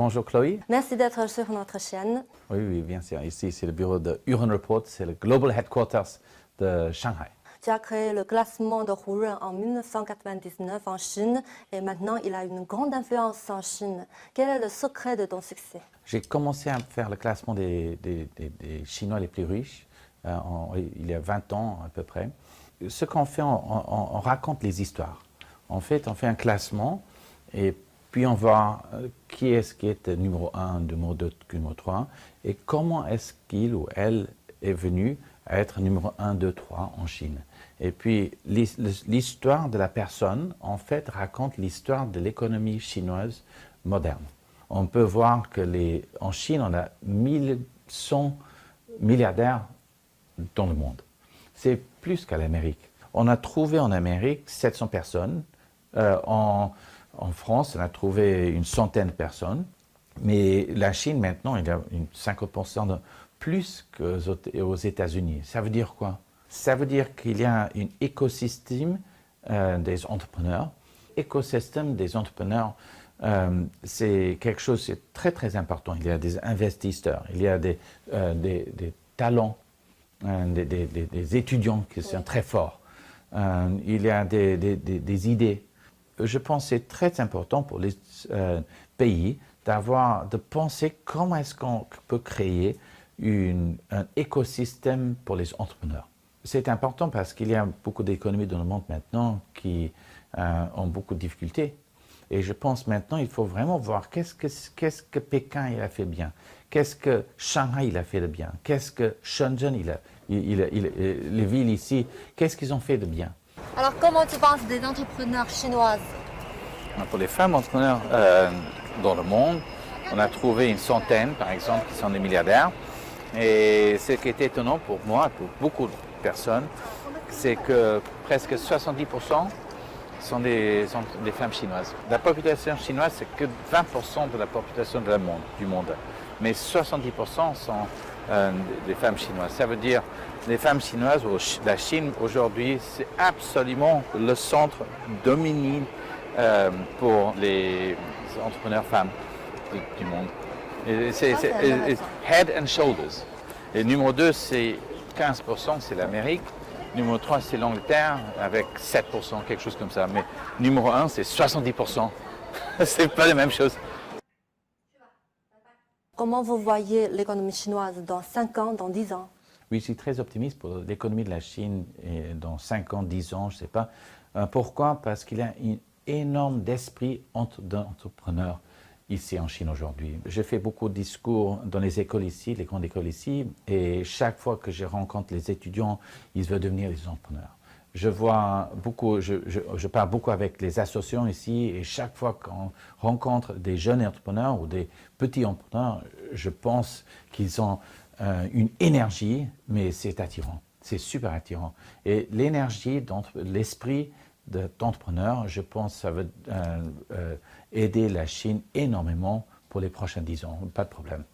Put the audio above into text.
Bonjour Chloé. Merci d'être sur notre chaîne. Oui, bien sûr. Ici, c'est le bureau de Hurun Report, c'est le Global Headquarters de Shanghai. Tu as créé le classement de Hurun en 1999 en Chine et maintenant il a une grande influence en Chine. Quel est le secret de ton succès? J'ai commencé à faire le classement des Chinois les plus riches il y a 20 ans à peu près. Ce qu'on fait, on raconte les histoires. En fait, on fait un classement et puis on voit qui est-ce qui est numéro 1, numéro 2, numéro 3 et comment est-ce qu'il ou elle est venu à être numéro 1, 2, 3 en Chine. Et puis l'histoire de la personne, en fait, raconte l'histoire de l'économie chinoise moderne. On peut voir que en Chine, on a 1100 milliardaires dans le monde. C'est plus qu'à l'Amérique. On a trouvé en Amérique 700 personnes. En France, on a trouvé une centaine de personnes. Mais la Chine, maintenant, il y a 50% de plus qu'aux États-Unis. Ça veut dire quoi? Ça veut dire qu'il y a un écosystème des entrepreneurs. L'écosystème des entrepreneurs, c'est quelque chose de très, très important. Il y a des investisseurs, il y a des talents, des étudiants qui sont très forts. Il y a des idées. Je pense que c'est très important pour les pays de penser comment est-ce qu'on peut créer un écosystème pour les entrepreneurs. C'est important parce qu'il y a beaucoup d'économies dans le monde maintenant qui ont beaucoup de difficultés. Et je pense maintenant il faut vraiment voir qu'est-ce que Pékin il a fait bien, qu'est-ce que Shanghai il a fait de bien, qu'est-ce que Shenzhen les villes ici, qu'est-ce qu'ils ont fait de bien. Alors comment tu penses des entrepreneurs chinoises? Pour les femmes entrepreneurs dans le monde, on a trouvé une centaine par exemple qui sont des milliardaires. Et ce qui est étonnant pour moi, pour beaucoup de personnes, c'est que presque 70% sont des femmes chinoises. La population chinoise, c'est que 20% de la population du monde. Mais 70% sont des femmes chinoises. Ça veut dire que les femmes chinoises, la Chine aujourd'hui, c'est absolument le centre dominant pour les entrepreneurs femmes du monde. C'est head and shoulders. Et numéro 2, c'est 15%, c'est l'Amérique. Numéro 3, c'est l'Angleterre, avec 7%, quelque chose comme ça. Mais numéro 1, c'est 70%. C'est pas la même chose. Comment vous voyez l'économie chinoise dans 5 ans, dans 10 ans? Oui, je suis très optimiste pour l'économie de la Chine dans 5 ans, 10 ans, je ne sais pas. Pourquoi? Parce qu'il y a un énorme d'esprit d'entrepreneur ici en Chine aujourd'hui. Je fais beaucoup de discours dans les écoles ici, les grandes écoles ici, et chaque fois que je rencontre les étudiants, ils veulent devenir des entrepreneurs. Je parle beaucoup avec les associations ici, et chaque fois qu'on rencontre des jeunes entrepreneurs ou des petits entrepreneurs, je pense qu'ils ont une énergie, mais c'est attirant, c'est super attirant. Et l'énergie, l'esprit d'entrepreneur, je pense que ça va aider la Chine énormément pour les prochains 10 ans, pas de problème.